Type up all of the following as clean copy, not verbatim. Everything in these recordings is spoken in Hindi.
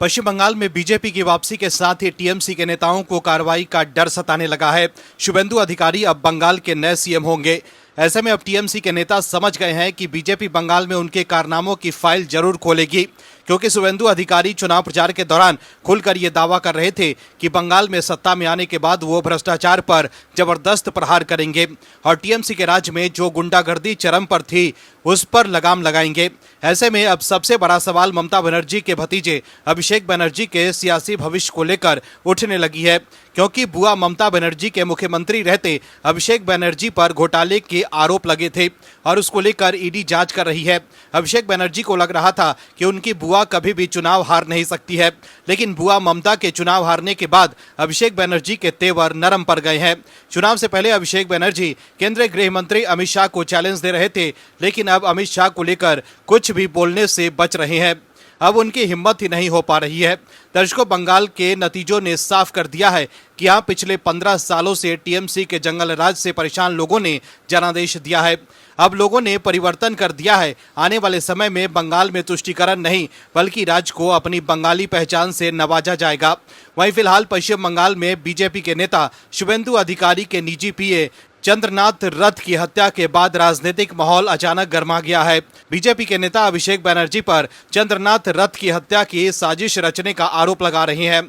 पश्चिम बंगाल में बीजेपी की वापसी के साथ ही टीएमसी के नेताओं को कार्रवाई का डर सताने लगा है। शुभेंदु अधिकारी अब बंगाल के नए सीएम होंगे। ऐसे में अब टीएमसी के नेता समझ गए हैं कि बीजेपी बंगाल में उनके कारनामों की फाइल जरूर खोलेगी, क्योंकि शुभेंदु अधिकारी चुनाव प्रचार के दौरान खुलकर ये दावा कर रहे थे कि बंगाल में सत्ता में आने के बाद वो भ्रष्टाचार पर जबरदस्त प्रहार करेंगे और टीएमसी के राज में जो गुंडागर्दी चरम पर थी उस पर लगाम लगाएंगे। ऐसे में अब सबसे बड़ा सवाल ममता बनर्जी के भतीजे अभिषेक बनर्जी के सियासी भविष्य को लेकर उठने लगी है, क्योंकि बुआ ममता बनर्जी के मुख्यमंत्री रहते अभिषेक बनर्जी पर घोटाले के आरोप लगे थे और उसको लेकर ईडी जांच कर रही है। अभिषेक बनर्जी को लग रहा था कि उनकी बुआ कभी भी चुनाव हार नहीं सकती है, लेकिन बुआ ममता के चुनाव हारने के बाद अभिषेक बनर्जी के तेवर नरम पड़ गए हैं। चुनाव से पहले अभिषेक बनर्जी केंद्रीय गृह मंत्री अमित शाह को चैलेंज दे रहे थे, लेकिन अब अमित शाह को लेकर कुछ भी बोलने से बच रहे हैं। अब उनकी हिम्मत ही नहीं हो पा रही है। दर्शकों, बंगाल के नतीजों ने साफ कर दिया है कि यहाँ पिछले 15 सालों से टीएमसी के जंगल राज से परेशान लोगों ने जनादेश दिया है। अब लोगों ने परिवर्तन कर दिया है। आने वाले समय में बंगाल में तुष्टीकरण नहीं बल्कि राज्य को अपनी बंगाली पहचान से नवाजा जाएगा। वहीं फिलहाल पश्चिम बंगाल में बीजेपी के नेता शुभेंदु अधिकारी के निजी पीए चंद्रनाथ रथ की हत्या के बाद राजनीतिक माहौल अचानक गर्मा गया है। बीजेपी के नेता अभिषेक बनर्जी पर चंद्रनाथ रथ की हत्या की साजिश रचने का आरोप लगा रहे हैं।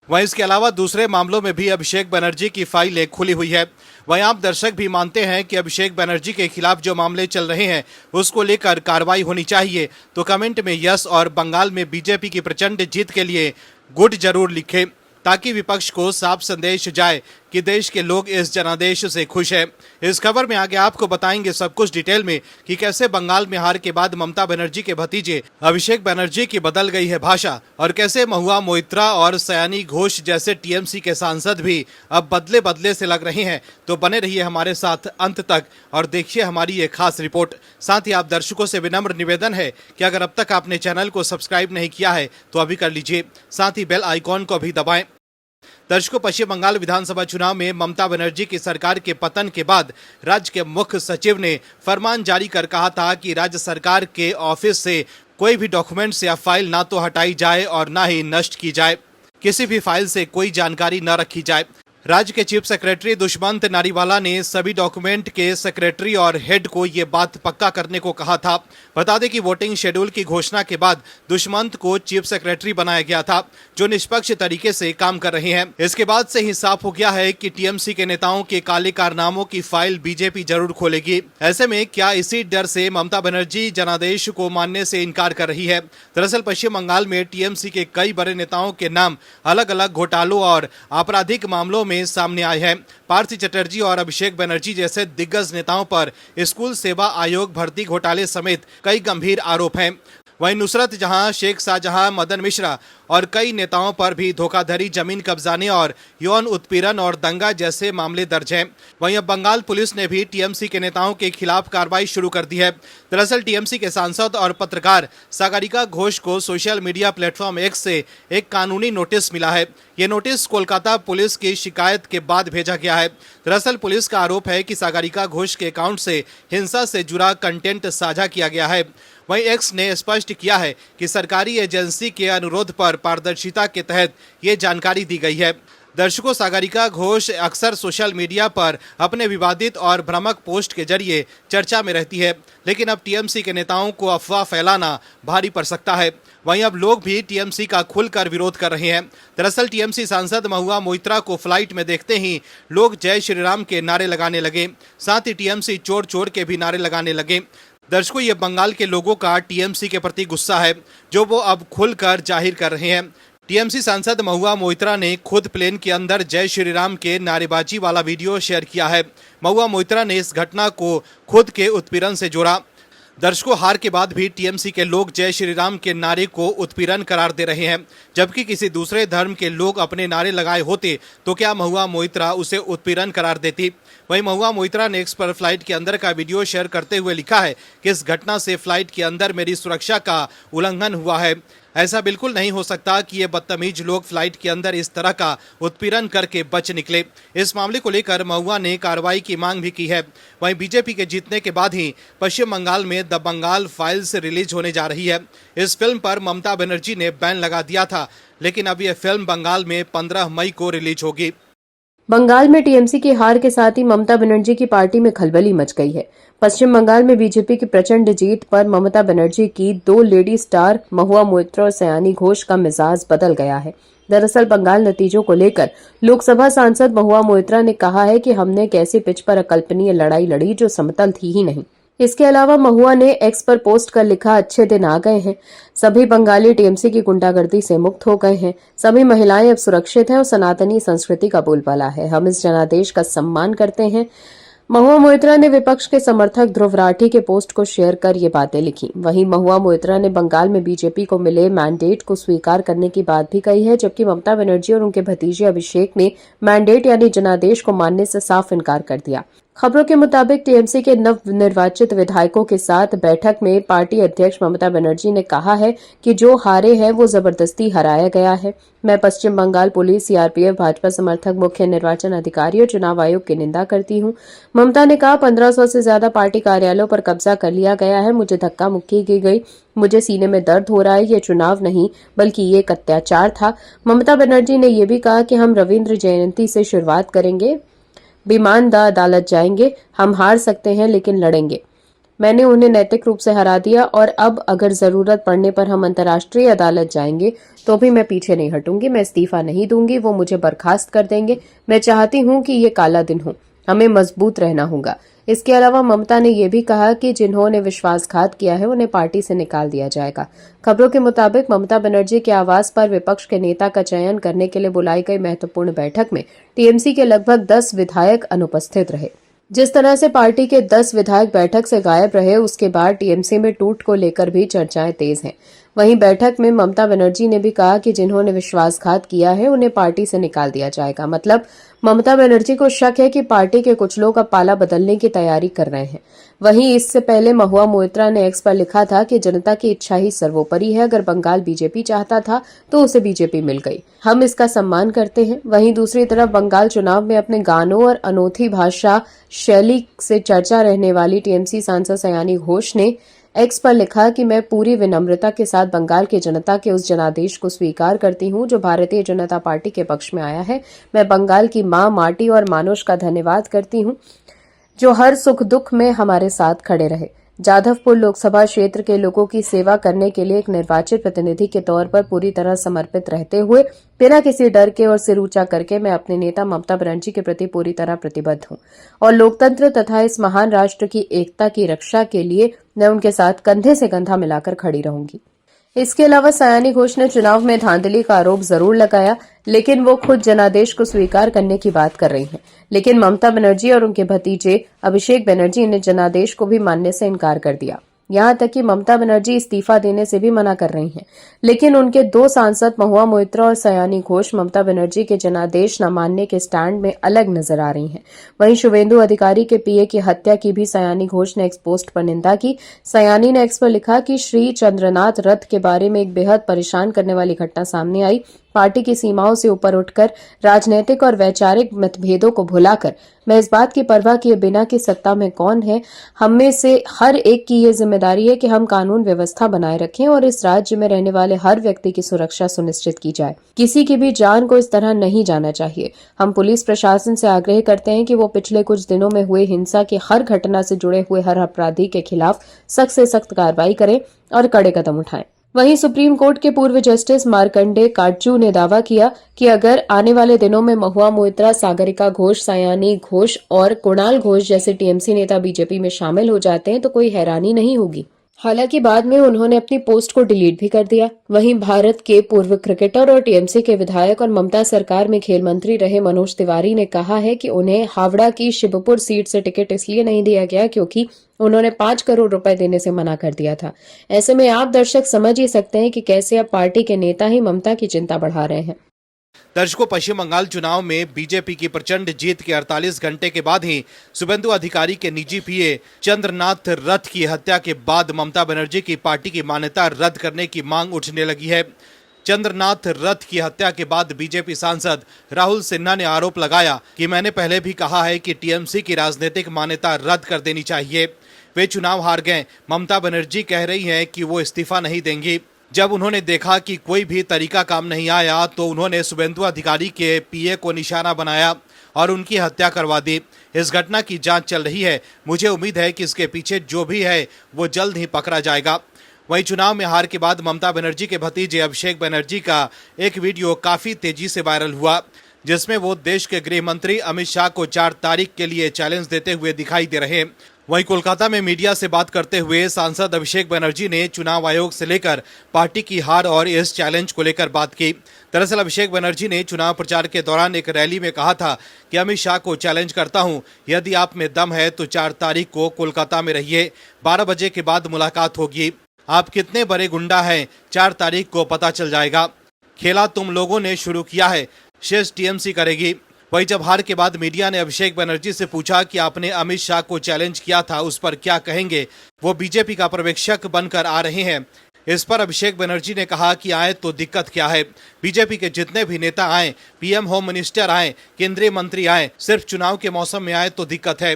वहीं इसके अलावा दूसरे मामलों में भी अभिषेक बनर्जी की फाइलें खुली हुई है। वहीं आप दर्शक भी मानते हैं कि अभिषेक बनर्जी के खिलाफ जो मामले चल रहे हैं उसको लेकर कार्रवाई होनी चाहिए, तो कमेंट में यस और बंगाल में बीजेपी की प्रचंड जीत के लिए गुड जरूर लिखें, ताकि विपक्ष को साफ संदेश जाए कि देश के लोग इस जनादेश से खुश हैं। इस खबर में आगे आपको बताएंगे सब कुछ डिटेल में कि कैसे बंगाल में हार के बाद ममता बनर्जी के भतीजे अभिषेक बनर्जी की बदल गई है भाषा और कैसे महुआ मोइत्रा और सयानी घोष जैसे टीएमसी के सांसद भी अब बदले बदले से लग रहे हैं। तो बने रहिए हमारे साथ अंत तक और देखिए हमारी ये खास रिपोर्ट। साथ ही आप दर्शकों से विनम्र निवेदन है कि अगर अब तक आपने चैनल को सब्सक्राइब नहीं किया है तो अभी कर लीजिए, साथ ही बेल आइकॉन को भी दबाएं। दर्शकों, पश्चिम बंगाल विधानसभा चुनाव में ममता बनर्जी की सरकार के पतन के बाद राज्य के मुख्य सचिव ने फरमान जारी कर कहा था कि राज्य सरकार के ऑफिस से कोई भी डॉक्यूमेंट्स या फाइल ना तो हटाई जाए और ना ही नष्ट की जाए। किसी भी फाइल से कोई जानकारी न रखी जाए। राज्य के चीफ सेक्रेटरी दुष्मंत नारीवाला ने सभी डॉक्यूमेंट के सेक्रेटरी और हेड को ये बात पक्का करने को कहा था। बता दें कि वोटिंग शेड्यूल की घोषणा के बाद दुष्मंत को चीफ सेक्रेटरी बनाया गया था, जो निष्पक्ष तरीके से काम कर रहे हैं। इसके बाद से ही साफ हो गया है कि टीएमसी के नेताओं के काले कारनामों की फाइल बीजेपी जरूर खोलेगी। ऐसे में क्या इसी डर से ममता बनर्जी जनादेश को मानने से इनकार कर रही है? दरअसल पश्चिम बंगाल में टीएमसी के कई बड़े नेताओं के नाम अलग अलग घोटालों और आपराधिक मामलों में सामने आए हैं। पार्थी चटर्जी और अभिषेक बनर्जी जैसे दिग्गज नेताओं पर स्कूल सेवा आयोग भर्ती घोटाले समेत कई गंभीर आरोप हैं। वहीं नुसरत जहां, शेख शाहजहां, मदन मिश्रा और कई नेताओं पर भी धोखाधड़ी, जमीन कब्जाने और यौन उत्पीड़न और दंगा जैसे मामले दर्ज हैं। वहीं अब बंगाल पुलिस ने भी टीएमसी के नेताओं के खिलाफ कार्रवाई शुरू कर दी है। दरअसल टीएमसी के सांसद और पत्रकार सागरिका घोष को सोशल मीडिया प्लेटफॉर्म एक्स से एक कानूनी नोटिस मिला है। ये नोटिस कोलकाता पुलिस की शिकायत के बाद भेजा गया है। दरअसल पुलिस का आरोप है कि सागरिका घोष के अकाउंट से हिंसा से जुड़ा कंटेंट साझा किया गया है। वहीं एक्स ने स्पष्ट किया है कि सरकारी एजेंसी के अनुरोध पर पारदर्शिता के तहत ये जानकारी दी गई है। दर्शकों, सागरिका घोष अक्सर सोशल मीडिया पर अपने विवादित और भ्रामक पोस्ट के जरिए चर्चा में रहती है, लेकिन अब टीएमसी के नेताओं को अफवाह फैलाना भारी पड़ सकता है। वहीं अब लोग भी टीएमसी का खुलकर विरोध कर रहे हैं। दरअसल टीएमसी सांसद महुआ मोइत्रा को फ्लाइट में देखते ही लोग जय श्री राम के नारे लगाने लगे, साथ ही टीएमसी चोर चोर के भी नारे लगाने लगे। दर्शकों, ये बंगाल के लोगों का टीएमसी के प्रति गुस्सा है, जो वो अब खुलकर जाहिर कर रहे हैं। टीएमसी सांसद महुआ मोइत्रा ने खुद प्लेन के अंदर जय श्री राम के नारेबाजी वाला वीडियो शेयर किया है। महुआ मोइत्रा ने इस घटना को खुद के उत्पीड़न से जोड़ा। दर्शकों, हार के बाद भी टीएमसी के लोग जय श्री राम के नारे को उत्पीड़न करार दे रहे हैं, जबकि किसी दूसरे धर्म के लोग अपने नारे लगाए होते तो क्या महुआ मोइत्रा उसे उत्पीड़न करार देती? वहीं महुआ मोइत्रा ने एक्स पर फ्लाइट के अंदर का वीडियो शेयर करते हुए लिखा है कि इस घटना से फ्लाइट के अंदर मेरी सुरक्षा का उल्लंघन हुआ है। ऐसा बिल्कुल नहीं हो सकता कि ये बदतमीज लोग फ्लाइट के अंदर इस तरह का उत्पीड़न करके बच निकले। इस मामले को लेकर महुआ ने कार्रवाई की मांग भी की है। वहीं बीजेपी के जीतने के बाद ही पश्चिम बंगाल में द बंगाल फाइल्स रिलीज होने जा रही है। इस फिल्म पर ममता बनर्जी ने बैन लगा दिया था, लेकिन अब यह फिल्म बंगाल में 15 मई को रिलीज होगी। बंगाल में टीएमसी की हार के साथ ही ममता बनर्जी की पार्टी में खलबली मच गई है। पश्चिम बंगाल में बीजेपी की प्रचंड जीत पर ममता बनर्जी की दो लेडी स्टार महुआ मोइत्रा और सयानी घोष का मिजाज बदल गया है। दरअसल बंगाल नतीजों को लेकर लोकसभा सांसद महुआ मोइत्रा ने कहा है कि हमने एक ऐसी पिच पर अकल्पनीय लड़ाई लड़ी जो समतल थी ही नहीं। इसके अलावा महुआ ने एक्स पर पोस्ट कर लिखा, अच्छे दिन आ गए हैं, सभी बंगाली टीएमसी की गुंडागर्दी से मुक्त हो गए हैं, सभी महिलाएं अब सुरक्षित हैं और सनातनी संस्कृति का बोलबाला है, हम इस जनादेश का सम्मान करते हैं। महुआ मोइत्रा ने विपक्ष के समर्थक ध्रुव राठी के पोस्ट को शेयर कर ये बातें लिखी। वहीं महुआ मोइत्रा ने बंगाल में बीजेपी को मिले मैंडेट को स्वीकार करने की बात भी कही है, जबकि ममता बनर्जी और उनके भतीजे अभिषेक ने मैंडेट यानी जनादेश को मानने से साफ इनकार कर दिया। खबरों के मुताबिक टीएमसी के नव निर्वाचित विधायकों के साथ बैठक में पार्टी अध्यक्ष ममता बनर्जी ने कहा है कि जो हारे हैं वो जबरदस्ती हराया गया है। मैं पश्चिम बंगाल पुलिस, सीआरपीएफ, भाजपा समर्थक, मुख्य निर्वाचन अधिकारी और चुनाव आयोग की निंदा करती हूं। ममता ने कहा, 1500 से ज्यादा पार्टी कार्यालयों पर कब्जा कर लिया गया है, मुझे धक्का मुक्की की गई, मुझे सीने में दर्द हो रहा है, ये चुनाव नहीं बल्कि ये एक अत्याचार था। ममता बनर्जी ने यह भी कहा कि हम रविंद्र जयंती से शुरुआत करेंगे, बेईमानदा अदालत जाएंगे, हम हार सकते हैं लेकिन लड़ेंगे। मैंने उन्हें नैतिक रूप से हरा दिया और अब अगर जरूरत पड़ने पर हम अंतर्राष्ट्रीय अदालत जाएंगे तो भी मैं पीछे नहीं हटूंगी, मैं इस्तीफा नहीं दूंगी, वो मुझे बर्खास्त कर देंगे। मैं चाहती हूं कि ये काला दिन हो, हमें मजबूत रहना होगा। इसके अलावा ममता ने यह भी कहा कि जिन्होंने विश्वासघात किया है उन्हें पार्टी से निकाल दिया जाएगा। खबरों के मुताबिक ममता बनर्जी के आवास पर विपक्ष के नेता का चयन करने के लिए बुलाई गई महत्वपूर्ण बैठक में टीएमसी के लगभग 10 विधायक अनुपस्थित रहे। जिस तरह से पार्टी के 10 विधायक बैठक से गायब रहे, उसके बाद टीएमसी में टूट को लेकर भी चर्चाएं तेज हैं। वहीं बैठक में ममता बनर्जी ने भी कहा कि जिन्होंने विश्वासघात किया है उन्हें पार्टी से निकाल दिया जाएगा। मतलब ममता बनर्जी को शक है कि पार्टी के कुछ लोग अब पाला बदलने की तैयारी कर रहे हैं। वहीं इससे पहले महुआ मोइत्रा ने एक्स पर लिखा था कि जनता की इच्छा ही सर्वोपरि है, अगर बंगाल बीजेपी चाहता था तो उसे बीजेपी मिल गई, हम इसका सम्मान करते हैं। वहीं दूसरी तरफ बंगाल चुनाव में अपने गानों और अनोखी भाषा शैली से चर्चा रहने वाली टीएमसी सांसद सयानी घोष ने एक्स पर लिखा कि मैं पूरी विनम्रता के साथ बंगाल की जनता के उस जनादेश को स्वीकार करती हूं जो भारतीय जनता पार्टी के पक्ष में आया है। मैं बंगाल की मां, माटी और मानुष का धन्यवाद करती हूं जो हर सुख दुख में हमारे साथ खड़े रहे। जाधवपुर लोकसभा क्षेत्र के लोगों की सेवा करने के लिए एक निर्वाचित प्रतिनिधि के तौर पर पूरी तरह समर्पित रहते हुए बिना किसी डर के और सिर ऊंचा करके मैं अपने नेता ममता बनर्जी के प्रति पूरी तरह प्रतिबद्ध हूं और लोकतंत्र तथा इस महान राष्ट्र की एकता की रक्षा के लिए मैं उनके साथ कंधे से कंधा मिलाकर खड़ी रहूंगी। इसके अलावा सयानी घोष ने चुनाव में धांधली का आरोप जरूर लगाया, लेकिन वो खुद जनादेश को स्वीकार करने की बात कर रही हैं। लेकिन ममता बनर्जी और उनके भतीजे अभिषेक बनर्जी ने जनादेश को भी मानने से इनकार कर दिया। यहां तक कि ममता बनर्जी इस्तीफा देने से भी मना कर रही हैं। लेकिन उनके दो सांसद महुआ मोइत्रा और सयानी घोष ममता बनर्जी के जनादेश न मानने के स्टैंड में अलग नजर आ रही हैं। वहीं शुभेंदु अधिकारी के पीए की हत्या की भी सयानी घोष ने एक्स पोस्ट पर निंदा की। सयानी ने एक्स पर लिखा कि श्री चंद्रनाथ रथ के बारे में एक बेहद परेशान करने वाली घटना सामने आई। पार्टी की सीमाओं से ऊपर उठकर राजनीतिक और वैचारिक मतभेदों को भुलाकर मैं इस बात की परवाह किए बिना कि सत्ता में कौन है, हम में से हर एक की ये जिम्मेदारी है कि हम कानून व्यवस्था बनाए रखें और इस राज्य में रहने वाले हर व्यक्ति की सुरक्षा सुनिश्चित की जाए। किसी की भी जान को इस तरह नहीं जाना चाहिए। हम पुलिस प्रशासन से आग्रह करते हैं कि वो पिछले कुछ दिनों में हुए हिंसा की हर घटना से जुड़े हुए हर अपराधी के खिलाफ सख्त से सख्त कार्रवाई करें और कड़े कदम उठाएं। वहीं सुप्रीम कोर्ट के पूर्व जस्टिस मार्कंडे काटजू ने दावा किया कि अगर आने वाले दिनों में महुआ मोइत्रा, सागरिका घोष, सयानी घोष और कुणाल घोष जैसे टीएमसी नेता बीजेपी में शामिल हो जाते हैं तो कोई हैरानी नहीं होगी। हालांकि बाद में उन्होंने अपनी पोस्ट को डिलीट भी कर दिया। वहीं भारत के पूर्व क्रिकेटर और टीएमसी के विधायक और ममता सरकार में खेल मंत्री रहे मनोज तिवारी ने कहा है कि उन्हें हावड़ा की शिवपुर सीट से टिकट इसलिए नहीं दिया गया क्योंकि उन्होंने 5 करोड़ रुपए देने से मना कर दिया था। ऐसे में आप दर्शक समझ ही सकते हैं कि कैसे अब पार्टी के नेता ही ममता की चिंता बढ़ा रहे हैं। दर्शकों, पश्चिम बंगाल चुनाव में बीजेपी की प्रचंड जीत के 48 घंटे के बाद ही शुभेंदु अधिकारी के निजी पीए चंद्रनाथ रथ की हत्या के बाद ममता बनर्जी की पार्टी की मान्यता रद्द करने की मांग उठने लगी है। चंद्रनाथ रथ की हत्या के बाद बीजेपी सांसद राहुल सिन्हा ने आरोप लगाया कि मैंने पहले भी कहा है कि टीएमसी की राजनीतिक मान्यता रद्द कर देनी चाहिए। वे चुनाव हार गए। ममता बनर्जी कह रही हैं कि वो इस्तीफा नहीं देंगी। जब उन्होंने देखा कि कोई भी तरीका काम नहीं आया तो उन्होंने शुभेंदु अधिकारी के पीए को निशाना बनाया और उनकी हत्या करवा दी। इस घटना की जांच चल रही है। मुझे उम्मीद है कि इसके पीछे जो भी है वो जल्द ही पकड़ा जाएगा। वहीं चुनाव में हार के बाद ममता बनर्जी के भतीजे अभिषेक बनर्जी का एक वीडियो काफी तेजी से वायरल हुआ, जिसमें वो देश के गृह मंत्री अमित शाह को 4 तारीख के लिए चैलेंज देते हुए दिखाई दे रहे हैं। वहीं कोलकाता में मीडिया से बात करते हुए सांसद अभिषेक बनर्जी ने चुनाव आयोग से लेकर पार्टी की हार और इस चैलेंज को लेकर बात की। दरअसल अभिषेक बनर्जी ने चुनाव प्रचार के दौरान एक रैली में कहा था कि अमित शाह को चैलेंज करता हूं, यदि आप में दम है तो 4 तारीख को कोलकाता में रहिए, 12 बजे के बाद मुलाकात होगी। आप कितने बड़े गुंडा हैं, 4 तारीख को पता चल जाएगा। खेला तुम लोगों ने शुरू किया है, शेष टीएमसी करेगी। वहीं जब हार के बाद मीडिया ने अभिषेक बनर्जी से पूछा कि आपने अमित शाह को चैलेंज किया था, उस पर क्या कहेंगे, वो बीजेपी का पर्यवेक्षक बनकर आ रहे हैं। इस पर अभिषेक बनर्जी ने कहा कि आए तो दिक्कत क्या है, बीजेपी के जितने भी नेता आए, पीएम होम मिनिस्टर आए, केंद्रीय मंत्री आए, सिर्फ चुनाव के मौसम में आए तो दिक्कत है।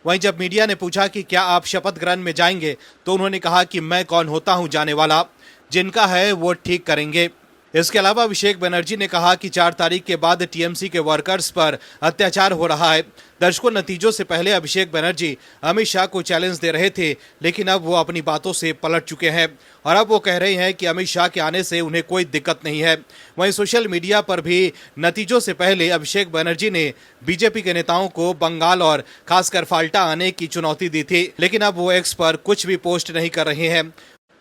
वहीं जब मीडिया ने पूछा कि क्या आप शपथ ग्रहण में जाएंगे तो उन्होंने कहा कि मैं कौन होता हूं जाने वाला, जिनका है वो ठीक करेंगे। इसके अलावा अभिषेक बनर्जी ने कहा कि 4 तारीख के बाद टीएमसी के वर्कर्स पर अत्याचार हो रहा है। दर्शकों, नतीजों से पहले अभिषेक बनर्जी अमित शाह को चैलेंज दे रहे थे, लेकिन अब वो अपनी बातों से पलट चुके हैं और अब वो कह रहे हैं कि अमित शाह के आने से उन्हें कोई दिक्कत नहीं है। वहीं सोशल मीडिया पर भी नतीजों से पहले अभिषेक बनर्जी ने बीजेपी के नेताओं को बंगाल और खासकर फाल्टा आने की चुनौती दी थी, लेकिन अब वो एक्स पर कुछ भी पोस्ट नहीं कर रहे हैं।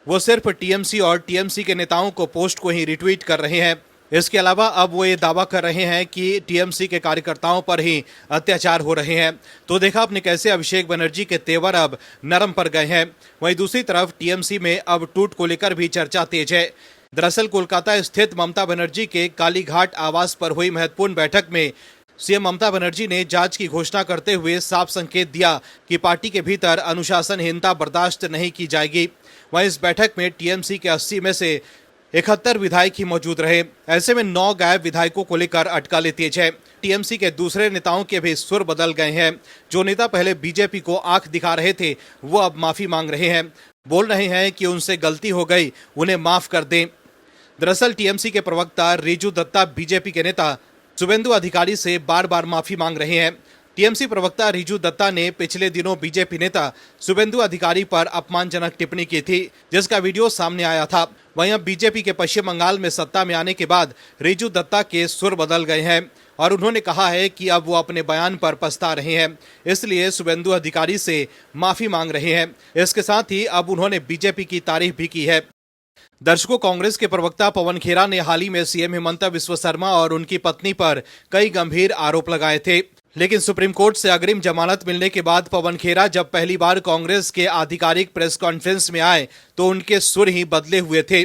वो सिर्फ टीएमसी और टीएमसी के नेताओं को पोस्ट को ही रिट्वीट कर रहे हैं। इसके अलावा अब वो ये दावा कर रहे हैं कि टीएमसी के कार्यकर्ताओं पर ही अत्याचार हो रहे हैं। तो देखा आपने कैसे अभिषेक बनर्जी के तेवर अब नरम पर गए हैं। वहीं दूसरी तरफ टीएमसी में अब टूट को लेकर भी चर्चा तेज है। दरअसल कोलकाता स्थित ममता बनर्जी के कालीघाट आवास पर हुई महत्वपूर्ण बैठक में सीएम ममता बनर्जी ने जांच की घोषणा करते हुए साफ संकेत दिया कि पार्टी के भीतर अनुशासनहीनता बर्दाश्त नहीं की जाएगी। वहीं इस बैठक में टीएमसी के 80 में से 71 विधायक ही मौजूद रहे। ऐसे में 9 गायब विधायकों को लेकर अटकलें तेज है। टीएमसी के दूसरे नेताओं के भी सुर बदल गए हैं। जो नेता पहले बीजेपी को आंख दिखा रहे थे, वो अब माफी मांग रहे हैं, बोल रहे हैं कि उनसे गलती हो गई, उन्हें माफ कर दें। दरअसल टीएमसी के प्रवक्ता रिजू दत्ता बीजेपी के नेता शुभेंदु अधिकारी से बार बार माफी मांग रहे हैं। टीएमसी प्रवक्ता रिजू दत्ता ने पिछले दिनों बीजेपी नेता शुभेंदु अधिकारी पर अपमानजनक टिप्पणी की थी, जिसका वीडियो सामने आया था। वहीं अब बीजेपी के पश्चिम बंगाल में सत्ता में आने के बाद रिजू दत्ता के सुर बदल गए हैं और उन्होंने कहा है कि अब वो अपने बयान पर पछता रहे हैं, इसलिए शुभेंदु अधिकारी से माफी मांग रहे हैं। इसके साथ ही अब उन्होंने बीजेपी की तारीफ भी की है। दर्शकों, कांग्रेस के प्रवक्ता पवन खेरा ने हाल ही में सीएम हेमंत बिस्वा शर्मा और उनकी पत्नी पर कई गंभीर आरोप लगाए थे, लेकिन सुप्रीम कोर्ट से अग्रिम जमानत मिलने के बाद पवन खेरा जब पहली बार कांग्रेस के आधिकारिक प्रेस कॉन्फ्रेंस में आए तो उनके सुर ही बदले हुए थे।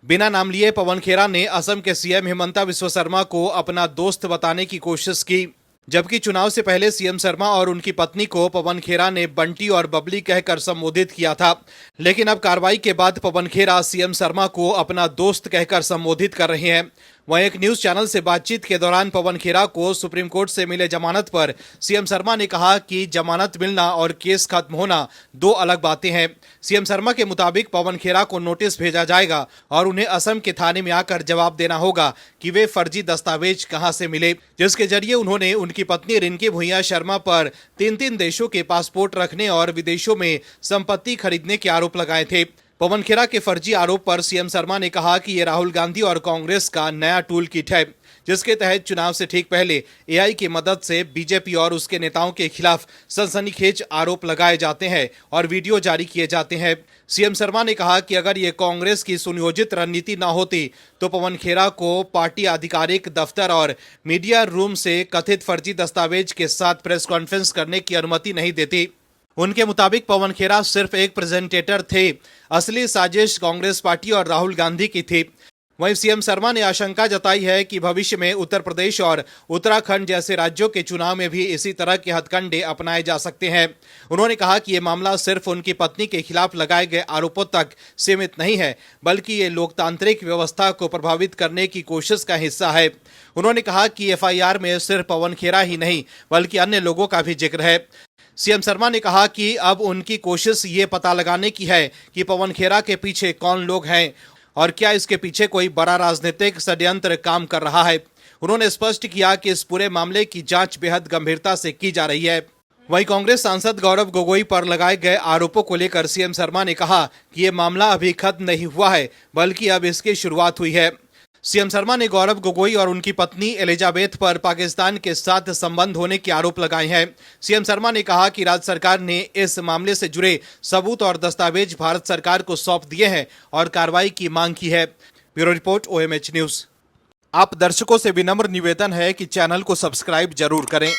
बिना नाम लिए पवन खेरा ने असम के सीएम हेमंत बिस्वा शर्मा को अपना दोस्त बताने की कोशिश की, जबकि चुनाव से पहले सीएम शर्मा और उनकी पत्नी को पवन खेरा ने बंटी और बबली कहकर संबोधित किया था। लेकिन अब कार्रवाई के बाद पवन खेरा सीएम शर्मा को अपना दोस्त कहकर संबोधित कर रहे हैं। वहीं एक न्यूज चैनल से बातचीत के दौरान पवन खेरा को सुप्रीम कोर्ट से मिले जमानत पर सीएम शर्मा ने कहा कि जमानत मिलना और केस खत्म होना 2 अलग बातें हैं। सीएम शर्मा के मुताबिक पवन खेरा को नोटिस भेजा जाएगा और उन्हें असम के थाने में आकर जवाब देना होगा कि वे फर्जी दस्तावेज कहां से मिले, जिसके जरिए उन्होंने उनकी पत्नी रिंकी भुइयां शर्मा पर 3 देशों के पासपोर्ट रखने और विदेशों में संपत्ति खरीदने के आरोप लगाए थे। पवन खेरा के फर्जी आरोप पर सीएम शर्मा ने कहा कि ये राहुल गांधी और कांग्रेस का नया टूल किट है, जिसके तहत चुनाव से ठीक पहले एआई की मदद से बीजेपी और उसके नेताओं के खिलाफ सनसनीखेज आरोप लगाए जाते हैं और वीडियो जारी किए जाते हैं। सीएम शर्मा ने कहा कि अगर ये कांग्रेस की सुनियोजित रणनीति न होती तो पवन खेरा को पार्टी आधिकारिक दफ्तर और मीडिया रूम से कथित फर्जी दस्तावेज के साथ प्रेस कॉन्फ्रेंस करने की अनुमति नहीं देती। उनके मुताबिक पवन खेरा सिर्फ एक प्रेजेंटेटर थे, असली साजिश कांग्रेस पार्टी और राहुल गांधी की थी। वहीं सीएम शर्मा ने आशंका जताई है कि भविष्य में उत्तर प्रदेश और उत्तराखंड जैसे राज्यों के चुनाव में भी इसी तरह के हथकंडे अपनाए जा सकते हैं। उन्होंने कहा कि ये मामला सिर्फ उनकी पत्नी के खिलाफ लगाए गए आरोपों तक सीमित नहीं है, बल्कि ये लोकतांत्रिक व्यवस्था को प्रभावित करने की कोशिश का हिस्सा है। उन्होंने कहा कि एफआईआर में सिर्फ पवन खेरा ही नहीं बल्कि अन्य लोगों का भी जिक्र है। सीएम शर्मा ने कहा कि अब उनकी कोशिश ये पता लगाने की है कि पवन खेरा के पीछे कौन लोग हैं और क्या इसके पीछे कोई बड़ा राजनीतिक षड्यंत्र काम कर रहा है। उन्होंने स्पष्ट किया कि इस पूरे मामले की जांच बेहद गंभीरता से की जा रही है। वहीं कांग्रेस सांसद गौरव गोगोई पर लगाए गए आरोपों को लेकर सीएम शर्मा ने कहा कि ये मामला अभी खत्म नहीं हुआ है, बल्कि अब इसकी शुरुआत हुई है। सीएम शर्मा ने गौरव गोगोई और उनकी पत्नी एलिजाबेथ पर पाकिस्तान के साथ संबंध होने के आरोप लगाए हैं। सीएम शर्मा ने कहा कि राज्य सरकार ने इस मामले से जुड़े सबूत और दस्तावेज भारत सरकार को सौंप दिए हैं और कार्रवाई की मांग की है। Bureau report, OMH news. आप दर्शकों से विनम्र निवेदन है कि चैनल को सब्सक्राइब जरूर करें।